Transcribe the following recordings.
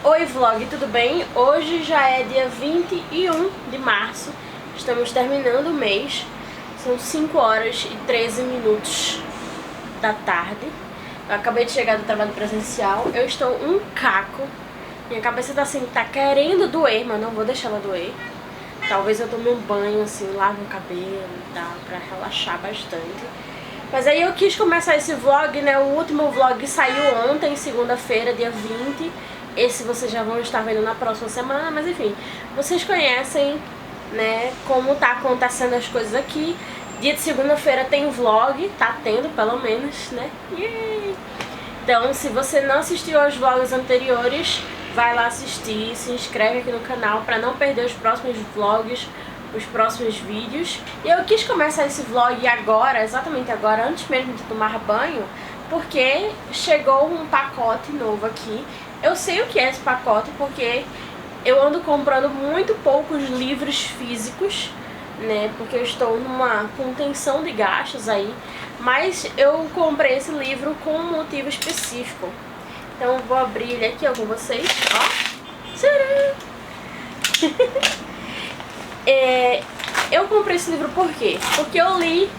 Oi vlog, tudo bem? Hoje já é dia 21 de março, estamos terminando o mês, são 5 horas e 13 minutos da tarde. Eu acabei de chegar do trabalho presencial, eu estou um caco, minha cabeça tá assim, tá querendo doer, mas não vou deixar ela doer. Talvez eu tome um banho assim, lave o cabelo e tal, pra relaxar bastante. Mas aí eu quis começar esse vlog, né, o último vlog saiu ontem, segunda-feira, dia 20. Esse vocês já vão estar vendo na próxima semana, mas enfim, vocês conhecem, né, como tá acontecendo as coisas aqui. Dia de segunda-feira tem vlog, tá tendo pelo menos, né? Yay! Então, se você não assistiu aos vlogs anteriores, vai lá assistir, se inscreve aqui no canal pra não perder os próximos vlogs, os próximos vídeos. E eu quis começar esse vlog agora, exatamente agora, antes mesmo de tomar banho, porque chegou um pacote novo aqui. Eu sei o que é esse pacote porque eu ando comprando muito poucos livros físicos, né, porque eu estou numa contenção de gastos aí, mas eu comprei esse livro com um motivo específico. Então eu vou abrir ele aqui ó, com vocês, ó. Tcharam! Eu comprei esse livro por quê? Porque eu li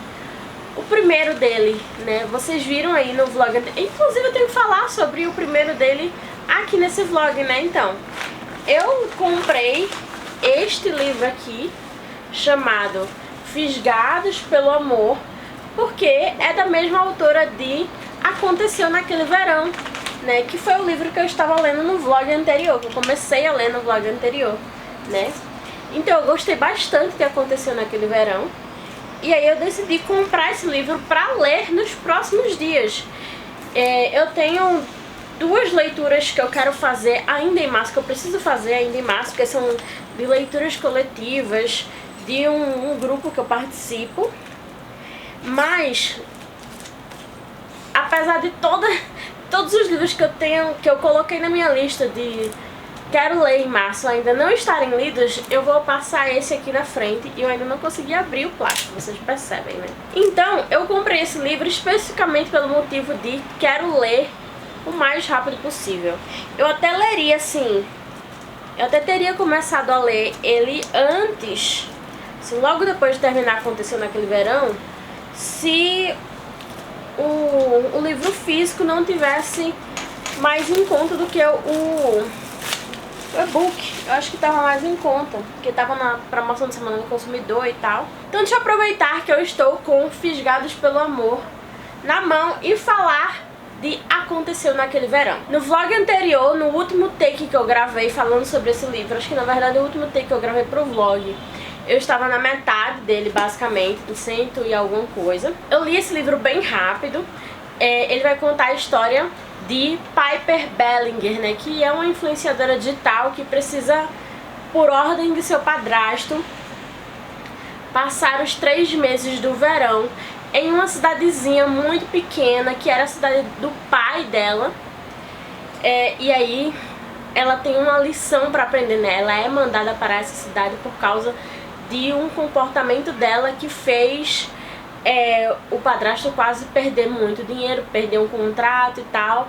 o primeiro dele, né, vocês viram aí no vlog, inclusive eu tenho que falar sobre o primeiro dele aqui nesse vlog, né, então. Eu comprei este livro aqui, chamado Fisgados pelo Amor, porque é da mesma autora de Aconteceu Naquele Verão, né, que foi o livro que eu estava lendo no vlog anterior, que eu comecei a ler no vlog anterior, né. Então eu gostei bastante de Aconteceu Naquele Verão, e aí eu decidi comprar esse livro para ler nos próximos dias. Eu tenho duas leituras que eu quero fazer ainda em março, que eu preciso fazer ainda em março, porque são de leituras coletivas de um grupo que eu participo. Mas, apesar de todos os livros que eu tenho, que eu coloquei na minha lista de quero ler em março ainda não estarem lidos, eu vou passar esse aqui na frente e eu ainda não consegui abrir o plástico, vocês percebem, né? Então, eu comprei esse livro especificamente pelo motivo de quero ler o mais rápido possível. Eu até leria assim, eu até teria começado a ler ele antes, assim, logo depois de terminar Aconteceu Naquele Verão, se o livro físico não tivesse mais em conta do que o e-book. Eu acho que tava mais em conta, porque tava na promoção de Semana do Consumidor e tal. Então deixa eu aproveitar que eu estou com Fisgados pelo Amor na mão e falar de Aconteceu Naquele Verão. No vlog anterior, no último take que eu gravei falando sobre esse livro, acho que na verdade é o último take que eu gravei pro vlog, eu estava na metade dele basicamente, em 100 e alguma coisa. Eu li esse livro bem rápido. Ele vai contar a história de Piper Bellinger, né, que é uma influenciadora digital que precisa, por ordem de seu padrasto, passar os 3 meses do verão em uma cidadezinha muito pequena, que era a cidade do pai dela. E aí ela tem uma lição para aprender, né? Ela é mandada para essa cidade por causa de um comportamento dela que fez o padrasto quase perder muito dinheiro, perder um contrato e tal,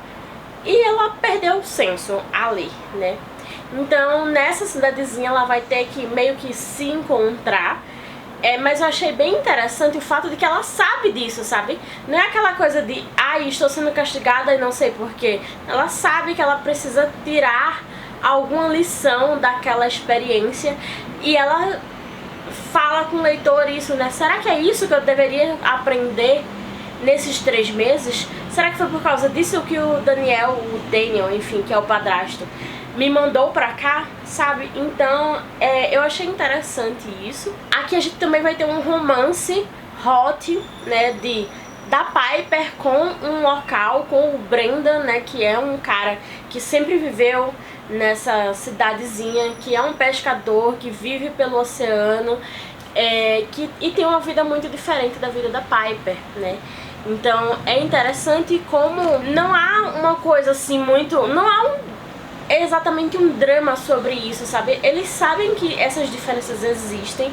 e ela perdeu o senso ali, né? Então nessa cidadezinha ela vai ter que meio que se encontrar. Mas eu achei bem interessante o fato de que ela sabe disso, sabe? Não é aquela coisa de, ai, estou sendo castigada e não sei porquê. Ela sabe que ela precisa tirar alguma lição daquela experiência e ela fala com o leitor isso, né? Será que é isso que eu deveria aprender nesses 3 meses? Será que foi por causa disso que o Daniel, enfim, que é o padrasto, me mandou pra cá, sabe? Então, eu achei interessante isso. Aqui a gente também vai ter um romance hot, né, da Piper com um local, com o Brendan, né, que é um cara que sempre viveu nessa cidadezinha, que é um pescador, que vive pelo oceano, e tem uma vida muito diferente da vida da Piper, né? Então, é interessante como não há uma coisa assim muito... não há exatamente um drama sobre isso, sabe? Eles sabem que essas diferenças existem,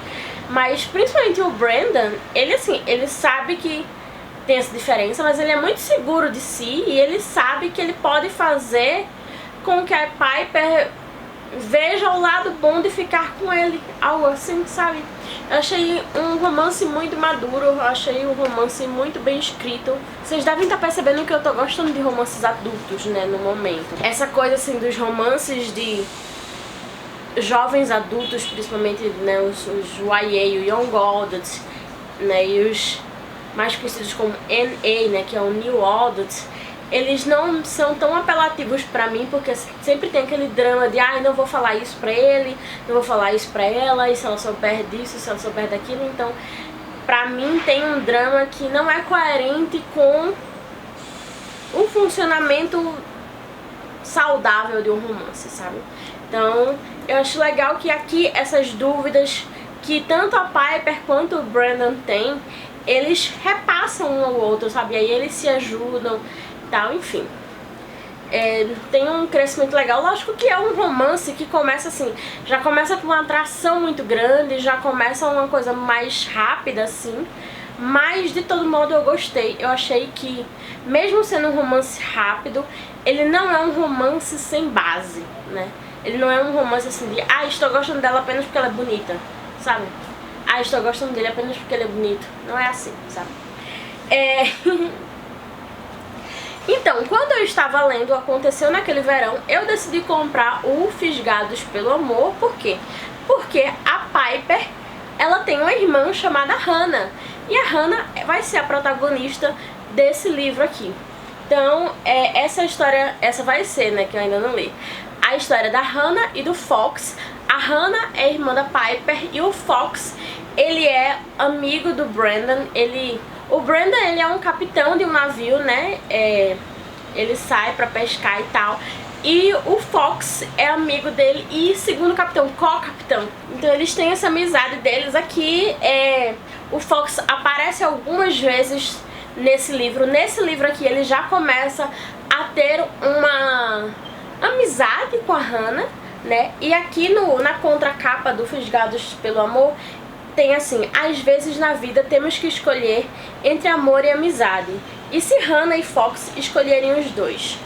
mas principalmente o Brendan, ele sabe que tem essa diferença, mas ele é muito seguro de si e ele sabe que ele pode fazer com que a Piper veja o lado bom de ficar com ele, algo assim, sabe? Eu achei um romance muito maduro, eu achei um romance muito bem escrito. Vocês devem estar percebendo que eu tô gostando de romances adultos, né, no momento. Essa coisa, assim, dos romances de jovens adultos, principalmente, né, os YA, o Young Adult, né, e os mais conhecidos como NA, né, que é o New Adult, eles não são tão apelativos pra mim, porque sempre tem aquele drama de não vou falar isso pra ele, não vou falar isso pra ela, e se ela souber disso, se ela souber daquilo. Então, pra mim tem um drama que não é coerente com o funcionamento saudável de um romance, sabe? Então, eu acho legal que aqui essas dúvidas que tanto a Piper quanto o Brandon têm, eles repassam um ao outro, sabe? E aí eles se ajudam e tal, enfim. Tem um crescimento legal. Lógico que é um romance que começa assim, já começa com uma atração muito grande, já começa uma coisa mais rápida assim, mas de todo modo eu gostei. Eu achei que, mesmo sendo um romance rápido, ele não é um romance sem base, né? Ele não é um romance assim de estou gostando dela apenas porque ela é bonita, sabe? Estou gostando dele apenas porque ele é bonito. Não é assim, sabe? Então, quando eu estava lendo Aconteceu Naquele Verão, eu decidi comprar o Fisgados pelo Amor. Por quê? Porque a Piper, ela tem uma irmã chamada Hannah. E a Hannah vai ser a protagonista desse livro aqui. Então, essa história, essa vai ser, né, que eu ainda não li, a história da Hannah e do Fox. A Hannah é irmã da Piper e o Fox, ele é amigo do Brandon. O Brandon, ele é um capitão de um navio, né? Ele sai pra pescar e tal. E o Fox é amigo dele e segundo capitão, co-capitão. Então eles têm essa amizade deles aqui. O Fox aparece algumas vezes nesse livro. Nesse livro aqui ele já começa a ter uma amizade com a Hannah, né? E aqui na contracapa do Fisgados pelo Amor tem assim: às vezes na vida temos que escolher entre amor e amizade. E se Hannah e Fox escolherem os dois?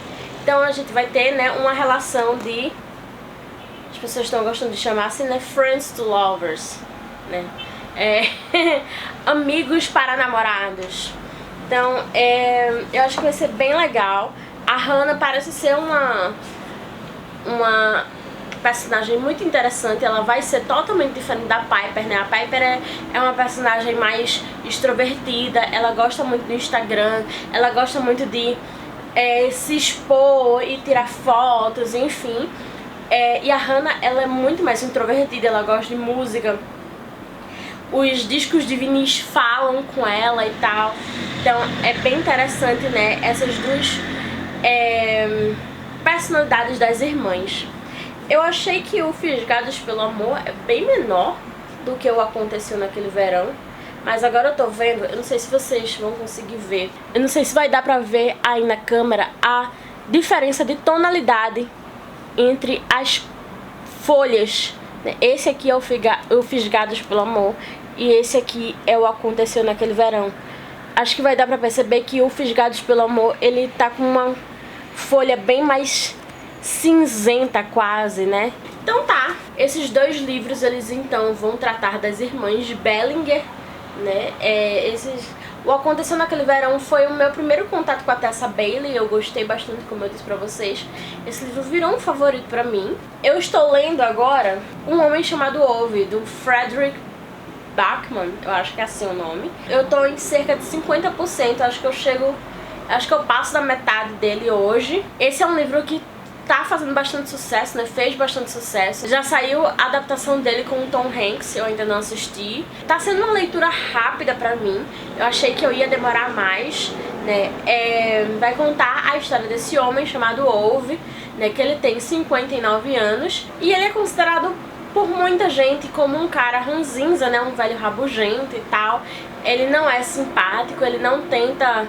Então a gente vai ter, né, uma relação de, as pessoas estão gostando de chamar assim, né, friends to lovers, né? Amigos para namorados. Então, eu acho que vai ser bem legal. A Hannah parece ser uma personagem muito interessante. Ela vai ser totalmente diferente da Piper, né? A Piper é uma personagem mais extrovertida, ela gosta muito do Instagram, ela gosta muito de se expor e tirar fotos, enfim. E a Hannah, ela é muito mais introvertida, ela gosta de música. Os discos de vinis falam com ela e tal. Então é bem interessante, né, essas duas personalidades das irmãs. Eu achei que o Fisgados pelo Amor é bem menor do que o Aconteceu Naquele Verão. Mas agora eu tô vendo, eu não sei se vocês vão conseguir ver, eu não sei se vai dar pra ver aí na câmera a diferença de tonalidade entre as folhas, né? Esse aqui é o Fisgados pelo Amor e esse aqui é o Aconteceu Naquele Verão. Acho que vai dar pra perceber que o Fisgados pelo Amor, ele tá com uma folha bem mais cinzenta quase, né? Então tá, esses dois livros, eles então vão tratar das irmãs de Bellinger, né? O Aconteceu Naquele Verão foi o meu primeiro contato com a Tessa Bailey. Eu gostei bastante, como eu disse pra vocês. Esse livro virou um favorito pra mim. Eu estou lendo agora Um Homem Chamado Ove, do Frederick Backman, eu acho que é assim o nome. Eu tô em cerca de 50%, acho que eu passo da metade dele hoje. Esse é um livro que tá fazendo bastante sucesso, né? Fez bastante sucesso. Já saiu a adaptação dele com o Tom Hanks, eu ainda não assisti. Tá sendo uma leitura rápida pra mim. Eu achei que eu ia demorar mais, né? Vai contar a história desse homem chamado Ove, né? Que ele tem 59 anos e ele é considerado por muita gente como um cara ranzinza, né? Um velho rabugento e tal. Ele não é simpático, ele não tenta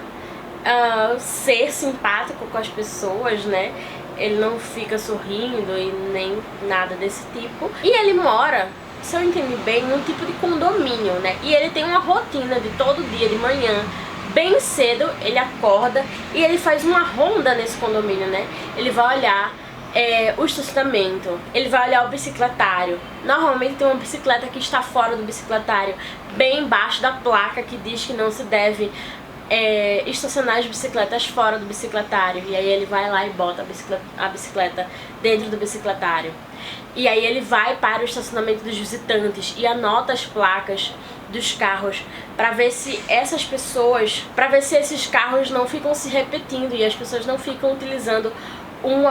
ser simpático com as pessoas, né? Ele não fica sorrindo e nem nada desse tipo. E ele mora, se eu entendi bem, num tipo de condomínio, né? E ele tem uma rotina de todo dia de manhã, bem cedo, ele acorda e ele faz uma ronda nesse condomínio, né? Ele vai olhar o estacionamento, ele vai olhar o bicicletário. Normalmente tem uma bicicleta que está fora do bicicletário, bem embaixo da placa que diz que não se deve estacionar as bicicletas fora do bicicletário. E aí ele vai lá e bota a bicicleta dentro do bicicletário. E aí ele vai para o estacionamento dos visitantes e anota as placas dos carros para ver se esses carros não ficam se repetindo e as pessoas não ficam utilizando um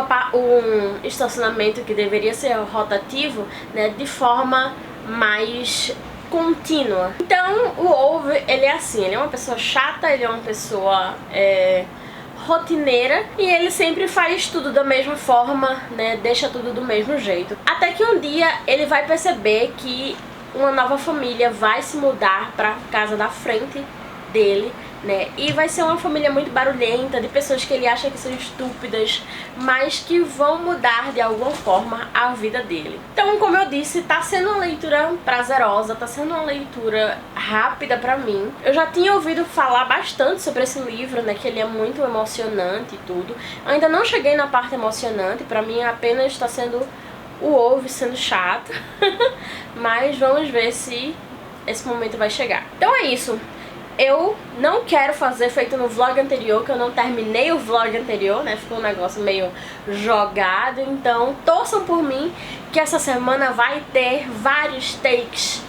estacionamento que deveria ser rotativo, né, de forma mais contínua. Então o Ove, ele é assim, ele é uma pessoa chata, ele é uma pessoa rotineira e ele sempre faz tudo da mesma forma, né, deixa tudo do mesmo jeito. Até que um dia ele vai perceber que uma nova família vai se mudar para casa da frente dele, né? E vai ser uma família muito barulhenta, de pessoas que ele acha que são estúpidas, mas que vão mudar de alguma forma a vida dele. Então, como eu disse, tá sendo uma leitura prazerosa, tá sendo uma leitura rápida pra mim. Eu já tinha ouvido falar bastante sobre esse livro, né? Que ele é muito emocionante e tudo. Eu ainda não cheguei na parte emocionante, pra mim apenas tá sendo o Ove sendo chato. Mas vamos ver se esse momento vai chegar. Então é isso. Eu não quero fazer feito no vlog anterior, que eu não terminei o vlog anterior, né? Ficou um negócio meio jogado. Então torçam por mim, que essa semana vai ter vários takes.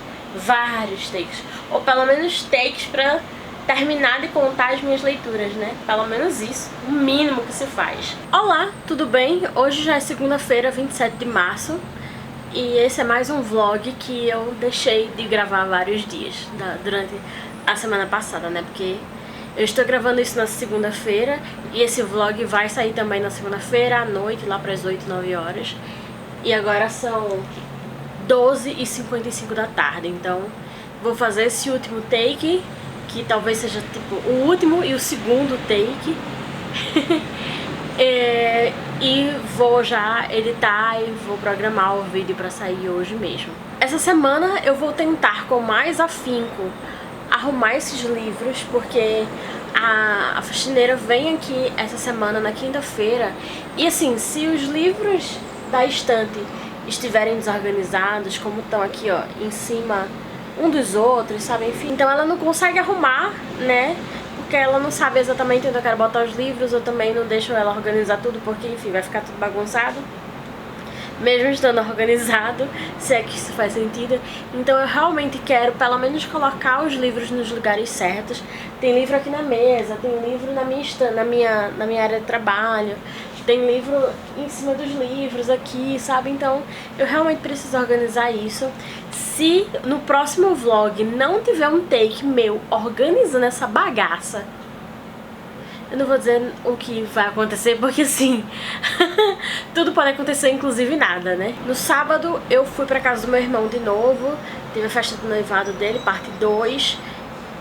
Ou pelo menos takes pra terminar de contar as minhas leituras, né? Pelo menos isso, o mínimo que se faz. Olá, tudo bem? Hoje já é segunda-feira, 27 de março. E esse é mais um vlog que eu deixei de gravar vários dias durante a semana passada, né? Porque eu estou gravando isso na segunda-feira e esse vlog vai sair também na segunda-feira à noite, lá para as 8, 9 horas. E agora são 12h55 da tarde, então vou fazer esse último take, que talvez seja tipo o último e o segundo take. E vou já editar e vou programar o vídeo pra sair hoje mesmo. Essa semana eu vou tentar com mais afinco arrumar esses livros, porque a faxineira vem aqui essa semana na quinta-feira. E assim, se os livros da estante estiverem desorganizados, como estão aqui, ó, em cima um dos outros, sabe, enfim, então ela não consegue arrumar, né? Porque ela não sabe exatamente onde eu quero botar os livros, eu também não deixo ela organizar tudo, porque enfim, vai ficar tudo bagunçado, mesmo estando organizado, se é que isso faz sentido. Então eu realmente quero pelo menos colocar os livros nos lugares certos. Tem livro aqui na mesa, tem livro na minha área de trabalho, tem livro em cima dos livros aqui, sabe? Então eu realmente preciso organizar isso. Se no próximo vlog não tiver um take meu organizando essa bagaça, eu não vou dizer o que vai acontecer, porque assim, tudo pode acontecer, inclusive nada, né? No sábado eu fui pra casa do meu irmão de novo, teve a festa do noivado dele, parte 2,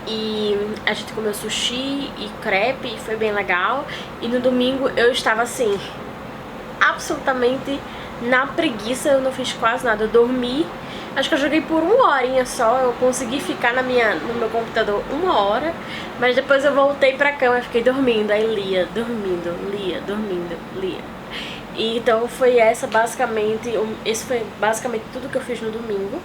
e a gente comeu sushi e crepe, e foi bem legal. E no domingo eu estava assim, absolutamente na preguiça, eu não fiz quase nada, eu dormi. Acho que eu joguei por 1 horinha só, eu consegui ficar no meu computador 1 hora, mas depois eu voltei pra cama e fiquei dormindo, aí lia, dormindo, lia, dormindo, lia. E então esse foi basicamente tudo que eu fiz no domingo.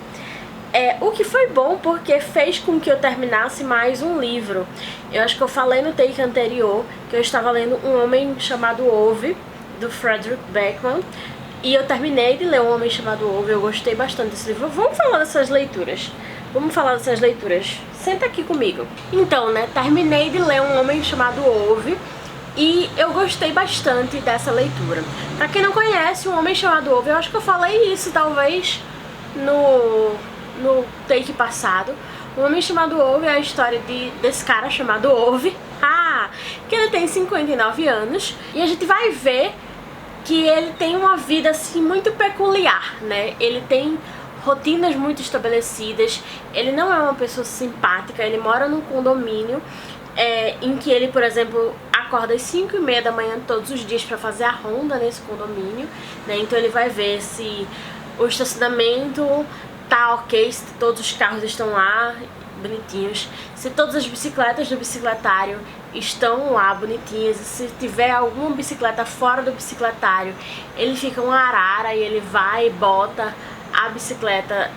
O que foi bom, porque fez com que eu terminasse mais um livro. Eu acho que eu falei no take anterior que eu estava lendo Um Homem Chamado Ove, do Frederick Backman. E eu terminei de ler Um Homem Chamado Ove, eu gostei bastante desse livro. Vamos falar dessas leituras. Senta aqui comigo. Então, né, terminei de ler Um Homem Chamado Ove e eu gostei bastante dessa leitura. Pra quem não conhece Um Homem Chamado Ove, eu acho que eu falei isso talvez no take passado. Um Homem Chamado Ove é a história desse cara chamado Ove, que ele tem 59 anos, e a gente vai ver que ele tem uma vida assim muito peculiar, né? Ele tem rotinas muito estabelecidas, ele não é uma pessoa simpática, ele mora num condomínio em que ele, por exemplo, acorda às 5h30 da manhã todos os dias para fazer a ronda nesse condomínio, né? Então ele vai ver se o estacionamento tá ok, se todos os carros estão lá bonitinhos, se todas as bicicletas do bicicletário estão lá bonitinhas, e se tiver alguma bicicleta fora do bicicletário, ele fica uma arara e ele vai e bota a bicicleta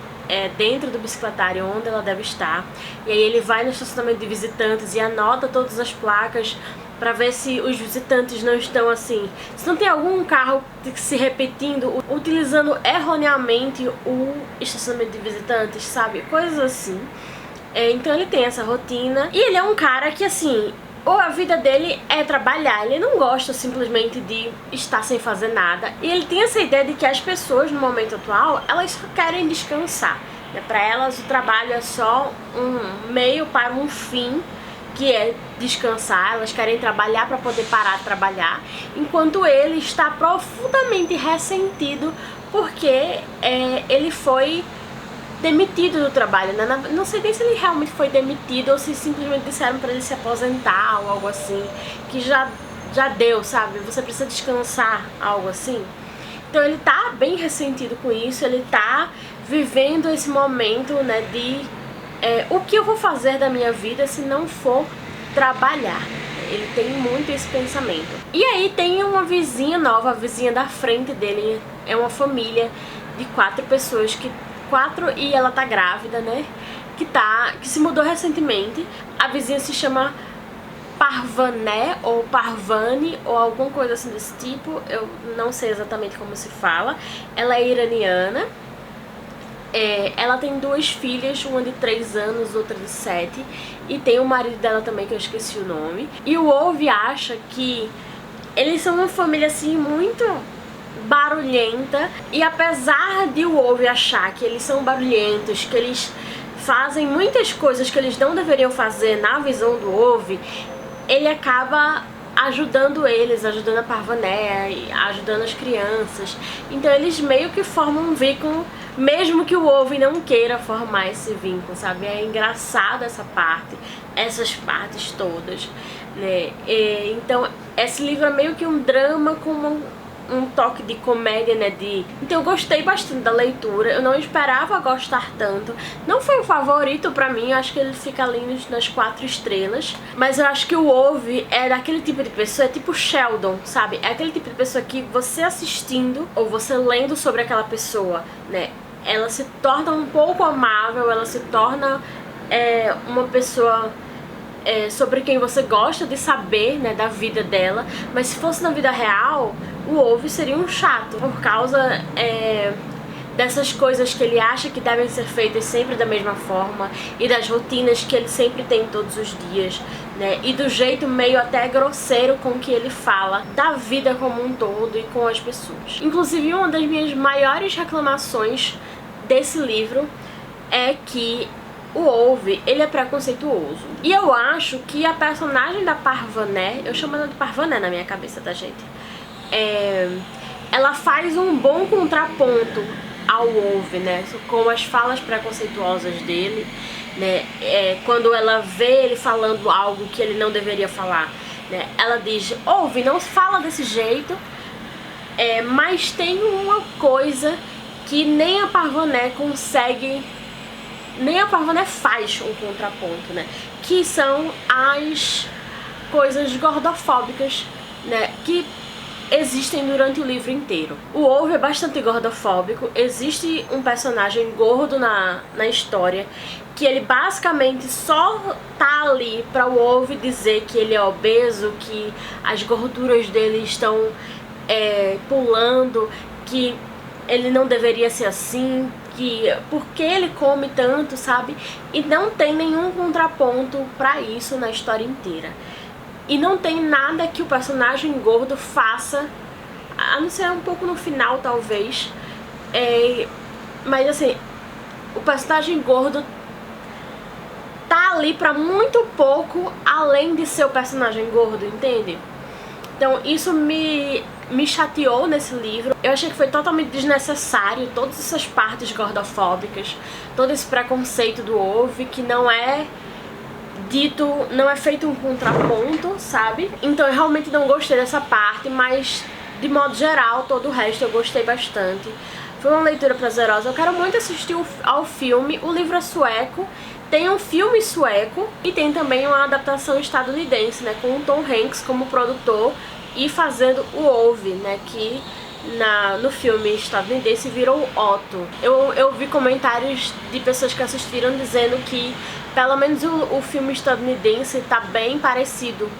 dentro do bicicletário onde ela deve estar. E aí ele vai no estacionamento de visitantes e anota todas as placas para ver se os visitantes não estão assim, se não tem algum carro se repetindo, utilizando erroneamente o estacionamento de visitantes, sabe? Coisas assim. Então ele tem essa rotina. E ele é um cara que, assim, ou a vida dele é trabalhar, ele não gosta simplesmente de estar sem fazer nada. E ele tem essa ideia de que as pessoas no momento atual, elas só querem descansar, né? Para elas o trabalho é só um meio para um fim, que é descansar. Elas querem trabalhar para poder parar de trabalhar, enquanto ele está profundamente ressentido porque ele foi demitido do trabalho, né? Não sei nem se ele realmente foi demitido ou se simplesmente disseram para ele se aposentar ou algo assim, que já deu, sabe? Você precisa descansar, algo assim. Então ele tá bem ressentido com isso, ele tá vivendo esse momento, né, de o que eu vou fazer da minha vida se não for trabalhar. Ele tem muito esse pensamento. E aí tem uma vizinha nova, a vizinha da frente dele, é uma família de 4 pessoas, e ela tá grávida, né, que se mudou recentemente. A vizinha se chama Parvané ou Parvani ou alguma coisa assim desse tipo, eu não sei exatamente como se fala. Ela é iraniana. Ela tem 2 filhas, uma de 3 anos, outra de 7, e tem o marido dela também, que eu esqueci o nome. E o Ove acha que eles são uma família assim muito barulhenta, e apesar de o Ove achar que eles são barulhentos, que eles fazem muitas coisas que eles não deveriam fazer na visão do Ove, ele acaba ajudando eles, ajudando a Parvané, ajudando as crianças. Então eles meio que formam um vínculo, mesmo que o Ove não queira formar esse vínculo, sabe? É engraçado essas partes todas, né? Então esse livro é meio que um drama com um toque de comédia, né? Então eu gostei bastante da leitura, eu não esperava gostar tanto. Não foi um favorito pra mim, eu acho que ele fica ali nas 4 estrelas. Mas eu acho que o Ove é daquele tipo de pessoa, é tipo Sheldon, sabe? É aquele tipo de pessoa que você assistindo ou você lendo sobre aquela pessoa, né, ela se torna um pouco amável, ela se torna uma pessoa sobre quem você gosta de saber, né, da vida dela. Mas se fosse na vida real, o Ove seria um chato, por causa dessas coisas que ele acha que devem ser feitas sempre da mesma forma, e das rotinas que ele sempre tem todos os dias, né, e do jeito meio até grosseiro com que ele fala da vida como um todo e com as pessoas. Inclusive, uma das minhas maiores reclamações desse livro é que o Ove, ele é preconceituoso. E eu acho que a personagem da Parvané, eu chamo ela de Parvané na minha cabeça, tá, gente? Ela faz um bom contraponto ao Ove, né? Com as falas preconceituosas dele, né? Quando ela vê ele falando algo que ele não deveria falar, né? Ela diz: Ove, não fala desse jeito. Mas tem uma coisa que nem a Parvané consegue, nem a Parvané faz um contraponto, né? Que são as coisas gordofóbicas, né, que existem durante o livro inteiro. O Ove é bastante gordofóbico. Existe um personagem gordo na história, que ele basicamente só tá ali pra o Ove dizer que ele é obeso, que as gorduras dele estão pulando, que ele não deveria ser assim, que porque ele come tanto, sabe? E não tem nenhum contraponto pra isso na história inteira. E não tem nada que o personagem gordo faça, a não ser um pouco no final, talvez. Mas assim, o personagem gordo tá ali pra muito pouco além de ser o personagem gordo, entende? Então isso me chateou nesse livro. Eu achei que foi totalmente desnecessário todas essas partes gordofóbicas, todo esse preconceito do Ove, que não é feito um contraponto, sabe? Então eu realmente não gostei dessa parte, mas de modo geral, todo o resto eu gostei bastante. Foi uma leitura prazerosa. Eu quero muito assistir ao filme. O livro é sueco Tem um filme sueco e tem também uma adaptação estadunidense, né, com o Tom Hanks como produtor e fazendo o Ove, né, que no filme estadunidense virou Otto. Eu vi comentários de pessoas que assistiram dizendo que pelo menos o filme estadunidense tá bem parecido,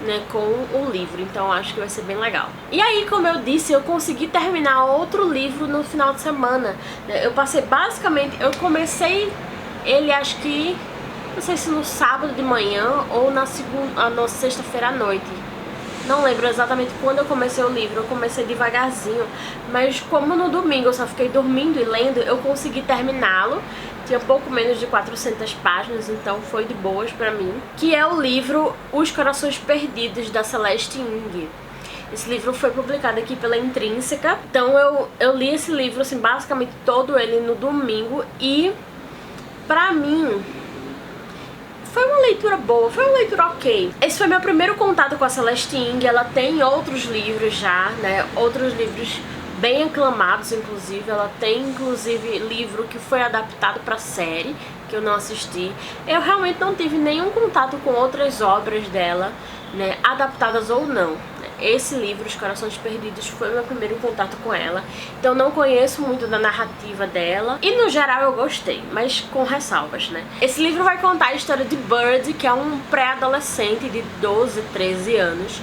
né, com o livro, então acho que vai ser bem legal. E aí, como eu disse, eu consegui terminar outro livro no final de semana, né? Eu passei basicamente, eu comecei ele acho que, não sei se no sábado de manhã ou na sexta-feira à noite. Não lembro exatamente quando eu comecei o livro, eu comecei devagarzinho, mas como no domingo eu só fiquei dormindo e lendo, eu consegui terminá-lo. Tinha pouco menos de 400 páginas, então foi de boas pra mim. Que é o livro Os Corações Perdidos, da Celeste Ng. Esse livro foi publicado aqui pela Intrínseca. Então eu li esse livro, assim, basicamente todo ele no domingo. E pra mim foi uma leitura boa, foi uma leitura ok. Esse foi meu primeiro contato com a Celeste Ng. Ela tem outros livros já, né? Outros livros bem aclamados, inclusive. Ela tem, inclusive, livro que foi adaptado pra série, que eu não assisti. Eu realmente não tive nenhum contato com outras obras dela, né? Adaptadas ou não. Esse livro, Os Corações Perdidos, foi meu primeiro contato com ela. Então não conheço muito da narrativa dela. E no geral eu gostei, mas com ressalvas, né? Esse livro vai contar a história de Bird, que é um pré-adolescente de 12, 13 anos,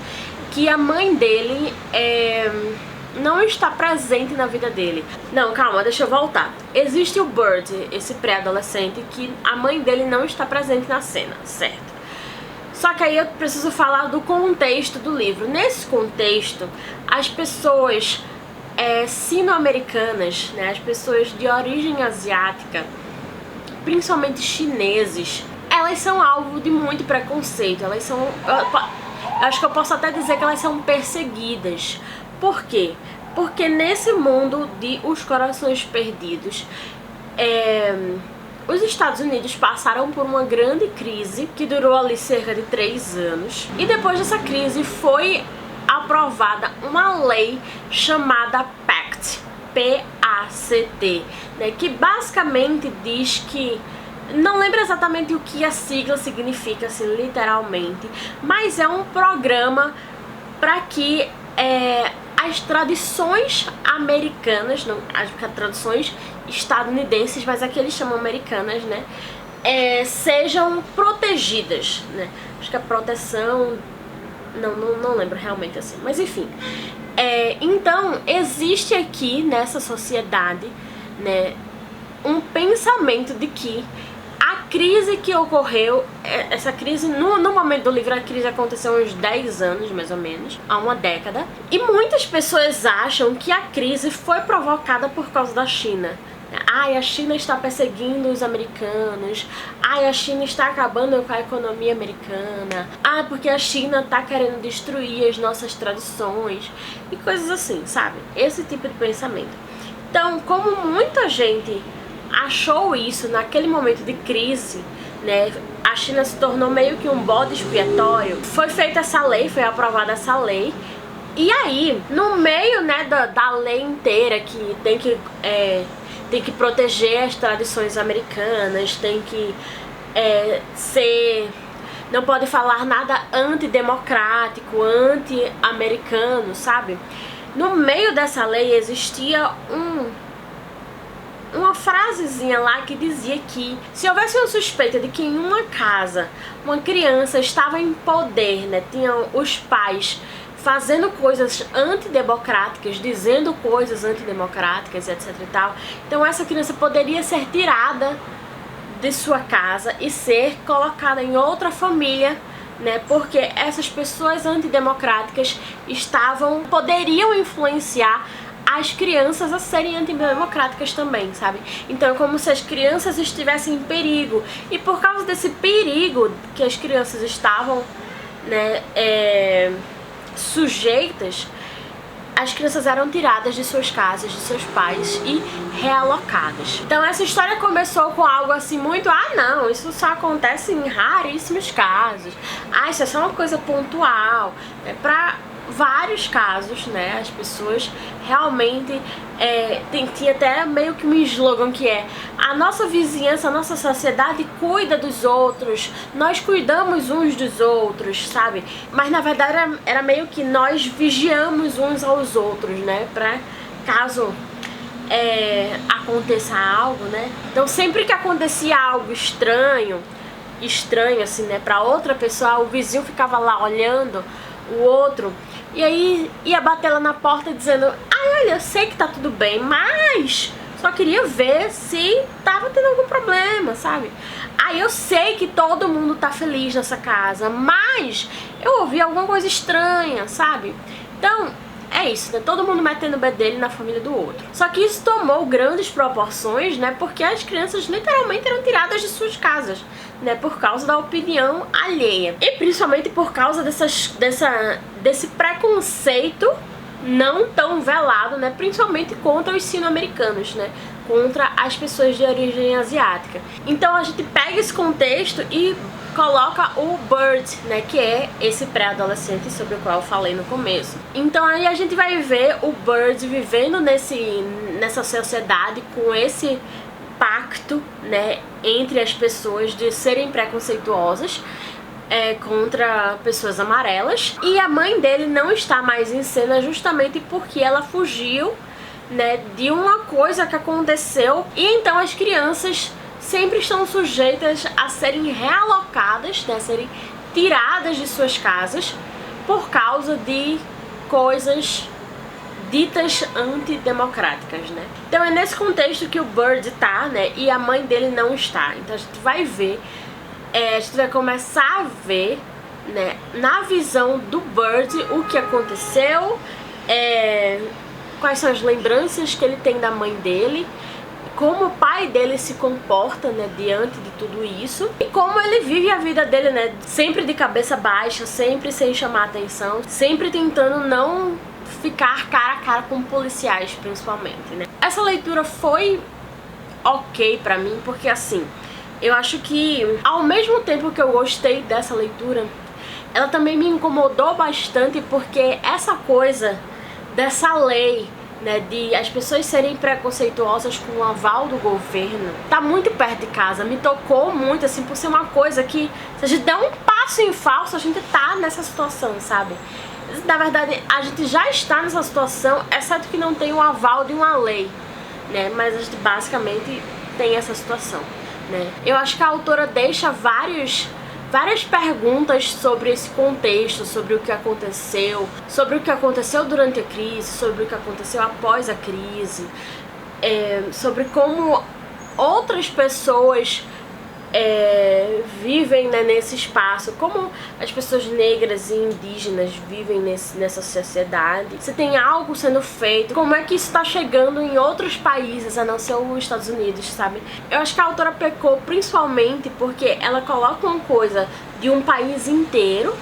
que a mãe dele não está presente na vida dele. Não, calma, deixa eu voltar. Existe o Bird, esse pré-adolescente, que a mãe dele não está presente na cena, certo? Só que aí eu preciso falar do contexto do livro. Nesse contexto, as pessoas sino-americanas, né, as pessoas de origem asiática, principalmente chineses, elas são alvo de muito preconceito. Elas são... acho que eu posso até dizer que elas são perseguidas. Por quê? Porque nesse mundo de Os Corações Perdidos, os Estados Unidos passaram por uma grande crise que durou ali cerca de 3 anos. E depois dessa crise foi aprovada uma lei chamada PACT, P-A-C-T, né, que basicamente diz que... Não lembro exatamente o que a sigla significa, assim, literalmente, mas é um programa para que as tradições americanas, não, as tradições estadunidenses, mas aqui eles chamam americanas, né, sejam protegidas, né? Acho que a proteção... Não lembro realmente assim, mas enfim. Então, existe aqui nessa sociedade, né, um pensamento de que a crise que ocorreu, essa crise, no momento do livro, a crise aconteceu há uns 10 anos, mais ou menos, há uma década. E muitas pessoas acham que a crise foi provocada por causa da China. Ai, a China está perseguindo os americanos. Ai, a China está acabando com a economia americana. Ai, porque a China está querendo destruir as nossas tradições. E coisas assim, sabe? Esse tipo de pensamento. Então, como muita gente achou isso naquele momento de crise, né, a China se tornou meio que um bode expiatório. Foi feita essa lei, foi aprovada essa lei. E aí, no meio, né, da lei inteira, que tem que proteger as tradições americanas, tem que não pode falar nada antidemocrático, anti-americano, sabe? No meio dessa lei existia uma frasezinha lá que dizia que se houvesse uma suspeita de que em uma casa uma criança estava em poder, né, tinham os pais fazendo coisas antidemocráticas, dizendo coisas antidemocráticas, etc e tal, então essa criança poderia ser tirada de sua casa e ser colocada em outra família, né, porque essas pessoas antidemocráticas poderiam influenciar as crianças a serem antidemocráticas também, sabe? Então é como se as crianças estivessem em perigo, e por causa desse perigo que as crianças estavam, né, sujeitas, as crianças eram tiradas de suas casas, de seus pais e realocadas. Então essa história começou com algo assim muito, não, isso só acontece em raríssimos casos, isso é só uma coisa pontual, pra vários casos, né? As pessoas realmente tinha até meio que um slogan que é: a nossa vizinhança, a nossa sociedade cuida dos outros, nós cuidamos uns dos outros, sabe? Mas na verdade era meio que nós vigiamos uns aos outros, né? Pra caso aconteça algo, né? Então sempre que acontecia algo estranho assim, né, pra outra pessoa, o vizinho ficava lá olhando o outro e aí ia bater lá na porta dizendo: ai, olha, eu sei que tá tudo bem, mas só queria ver se tava tendo algum problema, sabe? Aí eu sei que todo mundo tá feliz nessa casa, mas eu ouvi alguma coisa estranha, sabe? Então é isso, né? Todo mundo metendo o bedelho na família do outro. Só que isso tomou grandes proporções, né? Porque as crianças literalmente eram tiradas de suas casas, né? Por causa da opinião alheia. E principalmente por causa desse preconceito não tão velado, né? Principalmente contra os sino-americanos, né? Contra as pessoas de origem asiática. Então a gente pega esse contexto e coloca o Bird, né, que é esse pré-adolescente sobre o qual eu falei no começo. Então aí a gente vai ver o Bird vivendo nessa sociedade com esse pacto, né, entre as pessoas de serem preconceituosas contra pessoas amarelas. E a mãe dele não está mais em cena justamente porque ela fugiu, né, de uma coisa que aconteceu. E então as crianças sempre estão sujeitas a serem realocadas, né, a serem tiradas de suas casas por causa de coisas ditas antidemocráticas, né? Então é nesse contexto que o Bird tá, né, e a mãe dele não está. Então a gente vai ver, a gente vai começar a ver, né, na visão do Bird o que aconteceu, quais são as lembranças que ele tem da mãe dele, como o pai dele se comporta, né, diante de tudo isso, e como ele vive a vida dele, né, sempre de cabeça baixa, sempre sem chamar atenção, sempre tentando não ficar cara a cara com policiais, principalmente, né. Essa leitura foi ok pra mim, porque assim, eu acho que ao mesmo tempo que eu gostei dessa leitura, ela também me incomodou bastante, porque essa coisa dessa lei, né, de as pessoas serem preconceituosas com o aval do governo, tá muito perto de casa. Me tocou muito, assim, por ser uma coisa que, se a gente der um passo em falso, a gente tá nessa situação, sabe? Na verdade, a gente já está nessa situação, exceto que não tem o aval de uma lei, né? Mas a gente basicamente tem essa situação, né? Eu acho que a autora deixa várias perguntas sobre esse contexto, sobre o que aconteceu durante a crise, sobre o que aconteceu após a crise, sobre como outras pessoas vivem, né, nesse espaço, como as pessoas negras e indígenas vivem nessa sociedade, se tem algo sendo feito, como é que isso está chegando em outros países a não ser os Estados Unidos, sabe? Eu acho que a autora pecou principalmente porque ela coloca uma coisa de um país inteiro,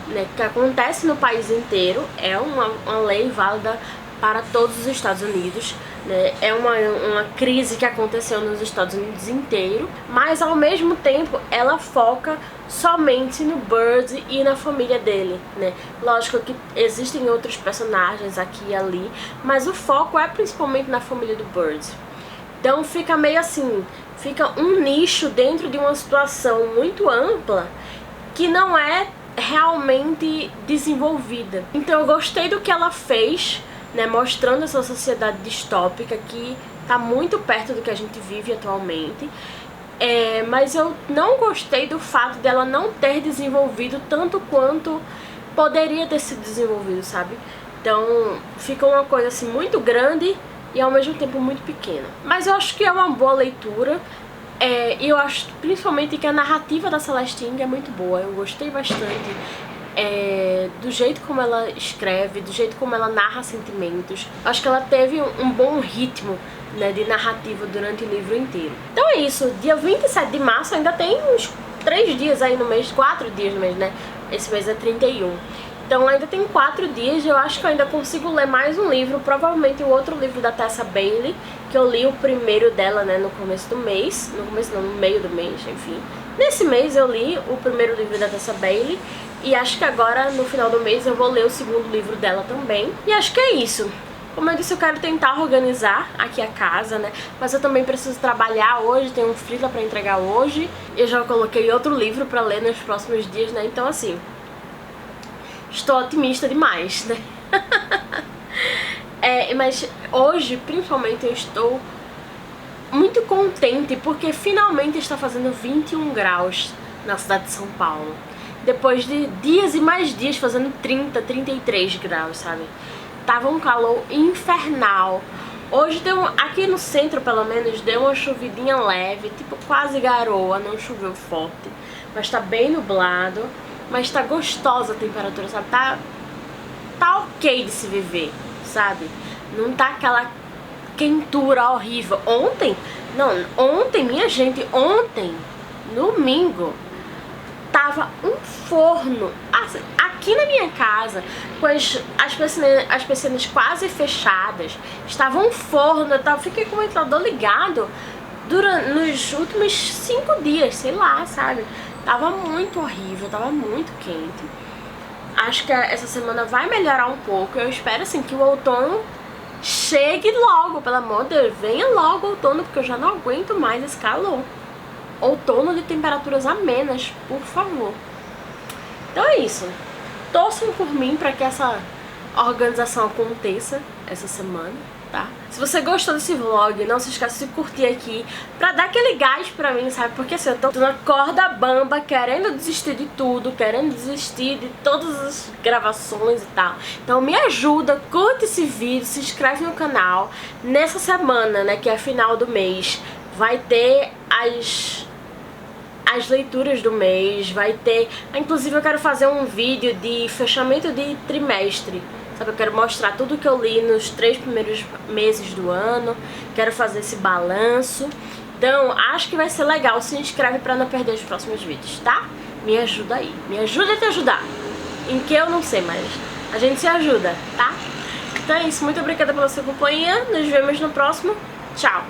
né, que acontece no país inteiro, é uma lei válida para todos os Estados Unidos, né? É uma crise que aconteceu nos Estados Unidos inteiro, mas ao mesmo tempo ela foca somente no Bird e na família dele, né? Lógico que existem outros personagens aqui e ali, mas o foco é principalmente na família do Bird. Então fica meio assim, fica um nicho dentro de uma situação muito ampla que não é realmente desenvolvida. Então eu gostei do que ela fez, né, mostrando essa sociedade distópica que está muito perto do que a gente vive atualmente, mas eu não gostei do fato dela não ter desenvolvido tanto quanto poderia ter sido desenvolvido, sabe? Então fica uma coisa assim muito grande e ao mesmo tempo muito pequena. Mas eu acho que é uma boa leitura, e eu acho principalmente que a narrativa da Celestine é muito boa. Eu gostei bastante do jeito como ela escreve, do jeito como ela narra sentimentos. Acho que ela teve um bom ritmo, né, de narrativa durante o livro inteiro. Então é isso, dia 27 de março ainda tem uns 3 dias aí no mês, 4 dias no mês, né? Esse mês é 31. Então ainda tem 4 dias, eu acho que eu ainda consigo ler mais um livro, provavelmente o outro livro da Tessa Bailey, que eu li o primeiro dela, né, no começo do mês, no começo não, no meio do mês, enfim. Nesse mês eu li o primeiro livro da Tessa Bailey, E acho que agora, no final do mês, eu vou ler o segundo livro dela também. E acho que é isso. Como eu disse, eu quero tentar organizar aqui a casa, né? Mas eu também preciso trabalhar hoje, tem um freela pra entregar hoje. Eu já coloquei outro livro pra ler nos próximos dias, né? Então, assim, estou otimista demais, né? Mas hoje, principalmente, eu estou muito contente porque finalmente está fazendo 21 graus na cidade de São Paulo. Depois de dias e mais dias fazendo 30, 33 graus, sabe? Tava um calor infernal. Hoje deu, aqui no centro pelo menos, deu uma chuvidinha leve, tipo quase garoa, não choveu forte. Mas tá bem nublado, mas tá gostosa a temperatura, sabe? Tá ok de se viver, sabe? Não tá aquela quentura horrível. Ontem, minha gente, ontem, domingo, tava um forno. Aqui na minha casa, com as persianas quase fechadas, estava um forno. Fiquei com o ventilador ligado nos últimos 5 dias, sei lá, sabe? Tava muito horrível, tava muito quente. Acho que essa semana vai melhorar um pouco. Eu espero assim que o outono chegue logo, pelo amor de Deus, venha logo o outono, porque eu já não aguento mais esse calor. Outono de temperaturas amenas, por favor. Então é isso. Torçam por mim para que essa organização aconteça essa semana, tá? Se você gostou desse vlog, não se esqueça de curtir aqui pra dar aquele gás pra mim, sabe? Porque assim, eu tô na corda bamba, querendo desistir de tudo, querendo desistir de todas as gravações e tal. Então me ajuda, curte esse vídeo, se inscreve no canal. Nessa semana, né, que é final do mês, vai ter as leituras do mês, vai ter... Inclusive eu quero fazer um vídeo de fechamento de trimestre, sabe? Eu quero mostrar tudo que eu li nos 3 primeiros meses do ano, quero fazer esse balanço. Então acho que vai ser legal, se inscreve pra não perder os próximos vídeos, tá? Me ajuda aí, me ajuda a te ajudar. Em que eu não sei, mas a gente se ajuda, tá? Então é isso, muito obrigada pela sua companhia, nos vemos no próximo, tchau!